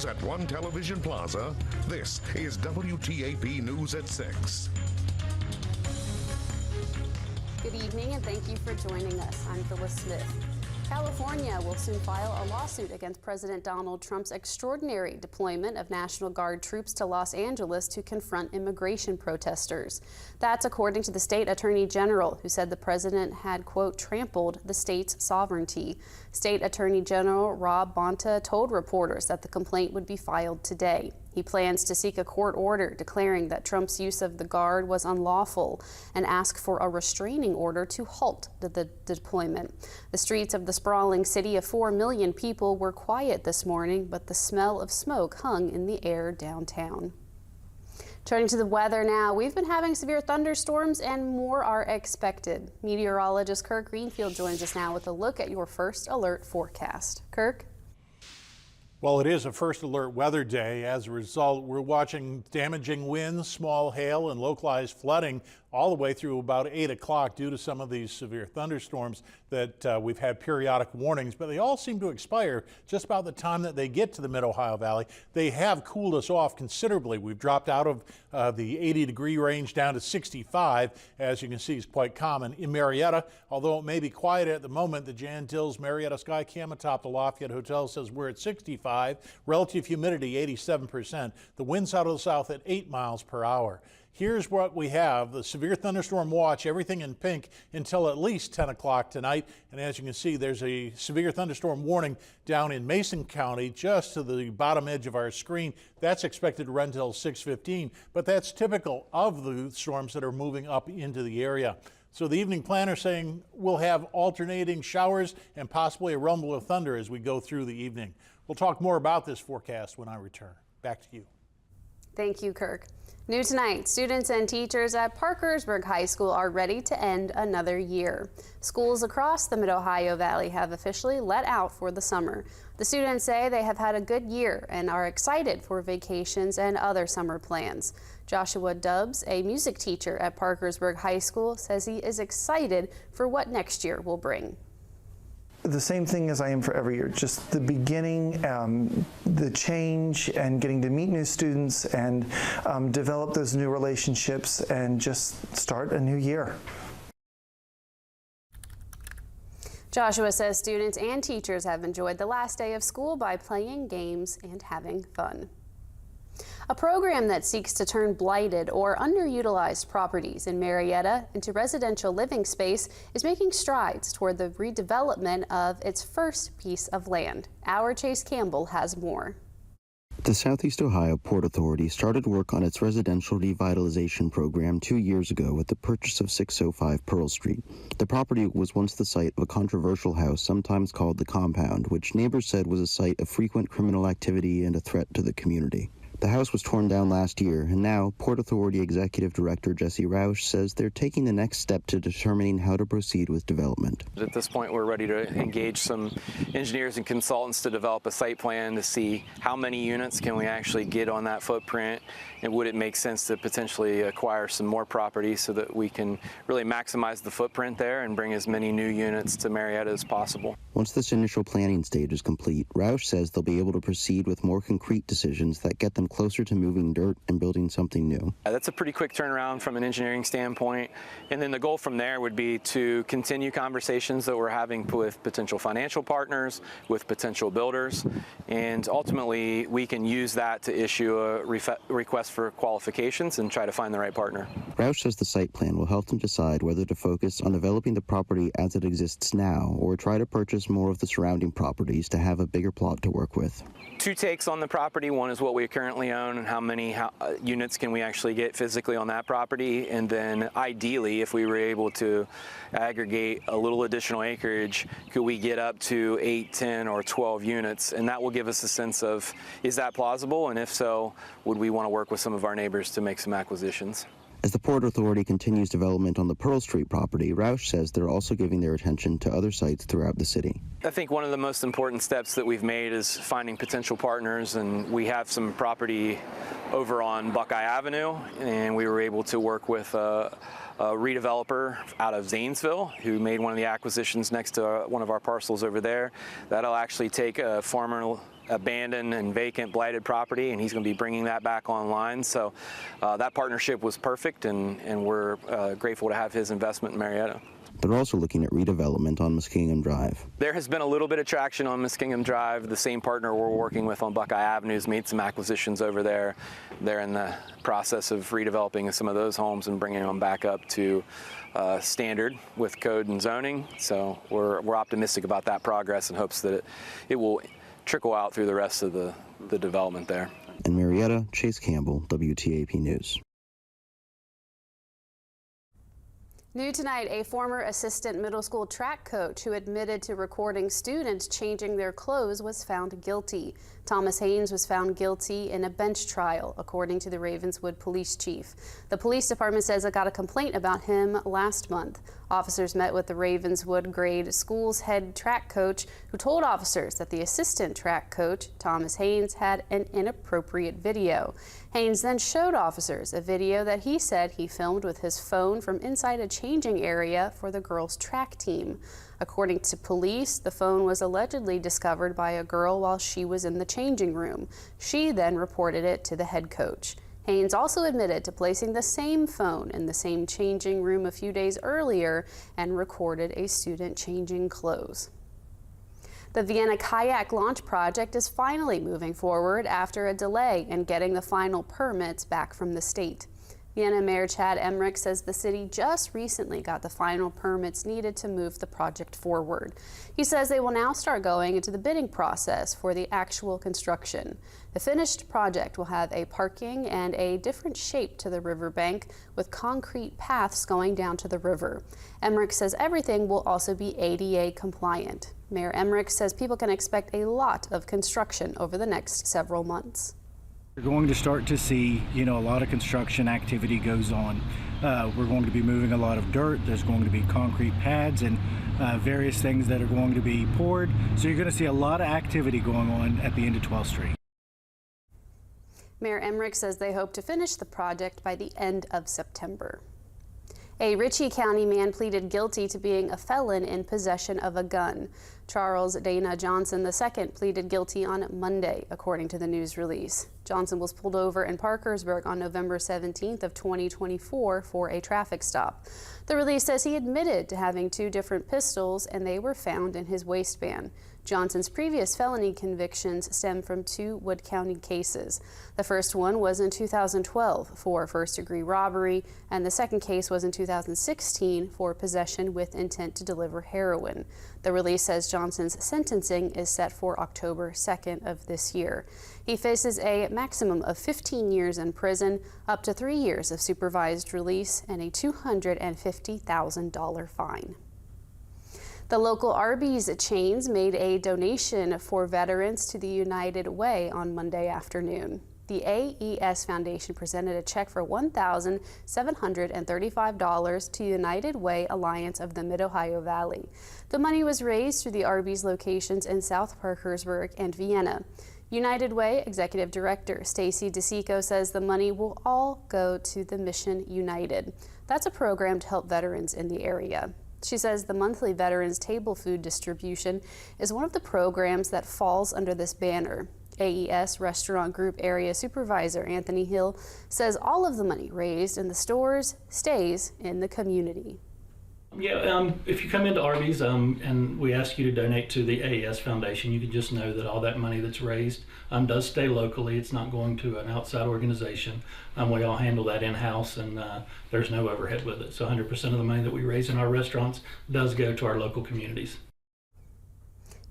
News at One Television Plaza. This is WTAP News at 6. Good evening and thank you for joining us. I'm Phyllis Smith. California will soon file a lawsuit against President Donald Trump's extraordinary deployment of National Guard troops to Los Angeles to confront immigration protesters. That's according to the state attorney general, who said the president had, quote, trampled the state's sovereignty. State Attorney General Rob Bonta told reporters that the complaint would be filed today. He plans to seek a court order declaring that Trump's use of the Guard was unlawful and ask for a restraining order to halt the deployment. The streets of the sprawling city of 4 million people were quiet this morning, but the smell of smoke hung in the air downtown. Turning to the weather now, we've been having severe thunderstorms and more are expected. Meteorologist Kirk Greenfield joins us now with a look at your first alert forecast. Kirk? Well, it is a first alert weather day. As a result, we're watching damaging winds, small hail, and localized flooding all the way through about 8 o'clock due to some of these severe thunderstorms that we've had periodic warnings, but they all seem to expire just about the time that they get to the mid-Ohio Valley. They have cooled us off considerably. We've dropped out of the 80-degree range down to 65, as you can see is quite common. In Marietta, although it may be quiet at the moment, the Jan Dills Marietta Sky Cam atop the Lafayette Hotel says we're at 65, relative humidity 87%, the winds out of the south at 8 miles per hour. Here's what we have: the severe thunderstorm watch, everything in pink until at least 10 o'clock tonight. And as you can see, there's a severe thunderstorm warning down in Mason County, just to the bottom edge of our screen. That's expected to run until 6:15, but that's typical of the storms that are moving up into the area. So the evening planner saying we'll have alternating showers and possibly a rumble of thunder as we go through the evening. We'll talk more about this forecast when I return. Back to you. Thank you, Kirk. New tonight, students and teachers at Parkersburg High School are ready to end another year. Schools across the Mid-Ohio Valley have officially let out for the summer. The students say they have had a good year and are excited for vacations and other summer plans. Joshua Dubbs, a music teacher at Parkersburg High School, says he is excited for what next year will bring. The same thing as I am for every year, just the beginning, the change, and getting to meet new students and develop those new relationships and just start a new year. Joshua says students and teachers have enjoyed the last day of school by playing games and having fun. A program that seeks to turn blighted or underutilized properties in Marietta into residential living space is making strides toward the redevelopment of its first piece of land. Our Chase Campbell has more. The Southeast Ohio Port Authority started work on its residential revitalization program 2 years ago with the purchase of 605 Pearl Street. The property was once the site of a controversial house, sometimes called the Compound, which neighbors said was a site of frequent criminal activity and a threat to the community. The house was torn down last year, and now Port Authority Executive Director Jesse Roush says they're taking the next step to determining how to proceed with development. At this point, we're ready to engage some engineers and consultants to develop a site plan to see how many units can we actually get on that footprint, and would it make sense to potentially acquire some more property so that we can really maximize the footprint there and bring as many new units to Marietta as possible. Once this initial planning stage is complete, Roush says they'll be able to proceed with more concrete decisions that get them closer to moving dirt and building something new. That's a pretty quick turnaround from an engineering standpoint, and then the goal from there would be to continue conversations that we're having with potential financial partners, with potential builders, and ultimately we can use that to issue a request for qualifications and try to find the right partner. Roush says the site plan will help them decide whether to focus on developing the property as it exists now or try to purchase more of the surrounding properties to have a bigger plot to work with. Two takes on the property. One is what we currently own and how many units can we actually get physically on that property, and then ideally if we were able to aggregate a little additional acreage, could we get up to 8, 10, or 12 units, and that will give us a sense of, is that plausible, and if so, would we want to work with some of our neighbors to make some acquisitions. As the Port Authority continues development on the Pearl Street property, Roush says they're also giving their attention to other sites throughout the city. I think one of the most important steps that we've made is finding potential partners, and we have some property over on Buckeye Avenue, and we were able to work with a redeveloper out of Zanesville who made one of the acquisitions next to one of our parcels over there. That'll actually take a former abandoned and vacant, blighted property, and he's going to be bringing that back online. So that partnership was perfect, and we're grateful to have his investment in Marietta. They're also looking at redevelopment on Muskingum Drive. There has been a little bit of traction on Muskingum Drive. The same partner we're working with on Buckeye Avenue has made some acquisitions over there. They're in the process of redeveloping some of those homes and bringing them back up to standard with code and zoning. So we're optimistic about that progress and hopes that it will trickle out through the rest of the development there. In Marietta, Chase Campbell, WTAP News. New tonight, a former assistant middle school track coach who admitted to recording students changing their clothes was found guilty. Thomas Haynes was found guilty in a bench trial, according to the Ravenswood police chief. The police department says it got a complaint about him last month. Officers met with the Ravenswood grade school's head track coach, who told officers that the assistant track coach, Thomas Haynes, had an inappropriate video. Haynes then showed officers a video that he said he filmed with his phone from inside a changing area for the girls' track team. According to police, the phone was allegedly discovered by a girl while she was in the changing room. She then reported it to the head coach. Haynes also admitted to placing the same phone in the same changing room a few days earlier and recorded a student changing clothes. The Vienna Kayak Launch Project is finally moving forward after a delay in getting the final permits back from the state. Vienna Mayor Chad Emmerich says the city just recently got the final permits needed to move the project forward. He says they will now start going into the bidding process for the actual construction. The finished project will have a parking and a different shape to the riverbank with concrete paths going down to the river. Emmerich says everything will also be ADA compliant. Mayor Emmerich says people can expect a lot of construction over the next several months. We're going to start to see, a lot of construction activity goes on. We're going to be moving a lot of dirt. There's going to be concrete pads and various things that are going to be poured. So you're going to see a lot of activity going on at the end of 12th Street. Mayor Emmerich says they hope to finish the project by the end of September. A Ritchie County man pleaded guilty to being a felon in possession of a gun. Charles Dana Johnson II pleaded guilty on Monday, according to the news release. Johnson was pulled over in Parkersburg on November 17th of 2024 for a traffic stop. The release says he admitted to having 2 different pistols and they were found in his waistband. Johnson's previous felony convictions stem from 2 Wood County cases. The first one was in 2012 for first-degree robbery, and the second case was in 2016 for possession with intent to deliver heroin. The release says Johnson's sentencing is set for October 2nd of this year. He faces a maximum of 15 years in prison, up to 3 years of supervised release, and a $250,000 fine. The local Arby's chains made a donation for veterans to the United Way on Monday afternoon. The AES Foundation presented a check for $1,735 to United Way Alliance of the Mid-Ohio Valley. The money was raised through the Arby's locations in South Parkersburg and Vienna. United Way Executive Director Stacy DeSico says the money will all go to the Mission United. That's a program to help veterans in the area. She says the monthly Veterans Table Food Distribution is one of the programs that falls under this banner. AES Restaurant Group Area Supervisor Anthony Hill says all of the money raised in the stores stays in the community. Yeah, if you come into Arby's and we ask you to donate to the AES Foundation, you can just know that all that money that's raised does stay locally. It's not going to an outside organization. We all handle that in-house, and there's no overhead with it. So 100% of the money that we raise in our restaurants does go to our local communities.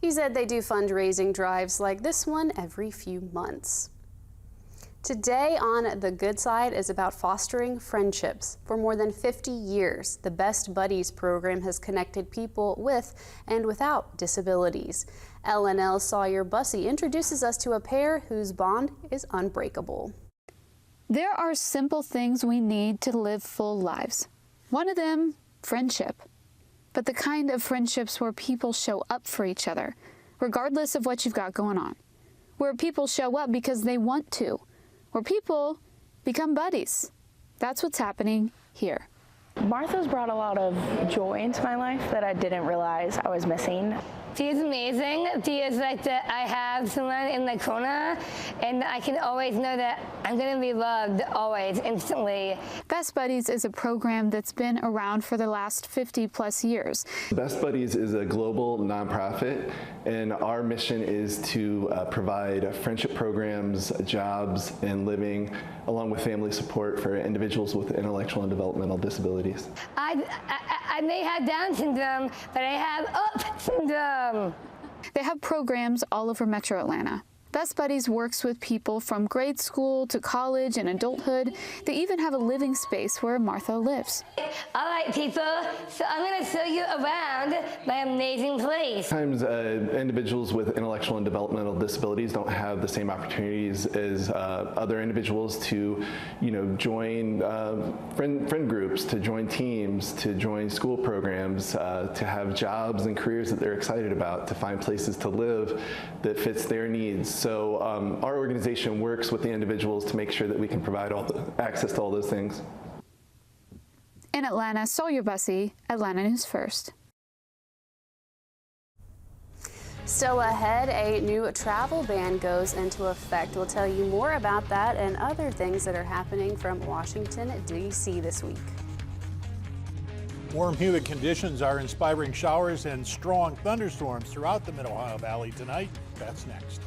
He said they do fundraising drives like this one every few months. Today on The Good Side is about fostering friendships. For more than 50 years, the Best Buddies program has connected people with and without disabilities. L&L Sawyer Bussey introduces us to a pair whose bond is unbreakable. There are simple things we need to live full lives. One of them, friendship. But the kind of friendships where people show up for each other, regardless of what you've got going on. Where people show up because they want to. Where people become buddies. That's what's happening here. Martha's brought a lot of joy into my life that I didn't realize I was missing. feels amazing. It feels like that I have someone in the corner, and I can always know that I'm going to be loved always, instantly. Best Buddies is a program that's been around for the last 50+ years. Best Buddies is a global nonprofit, and our mission is to provide friendship programs, jobs, and living, along with family support for individuals with intellectual and developmental disabilities. I may have Down syndrome, but I have UP syndrome. They have programs all over Metro Atlanta. Best Buddies works with people from grade school to college and adulthood. They even have a living space where Martha lives. All right, people, so I'm going to show you around my amazing place. Sometimes individuals with intellectual and developmental disabilities don't have the same opportunities as other individuals to, join friend groups, to join teams, to join school programs, to have jobs and careers that they're excited about, to find places to live that fits their needs. So our organization works with the individuals to make sure that we can provide access to all those things. In Atlanta, Sawyer Bussey, Atlanta News First. Still ahead, a new travel ban goes into effect. We'll tell you more about that and other things that are happening from Washington, D.C. this week. Warm, humid conditions are inspiring showers and strong thunderstorms throughout the Mid-Ohio Valley tonight. That's next.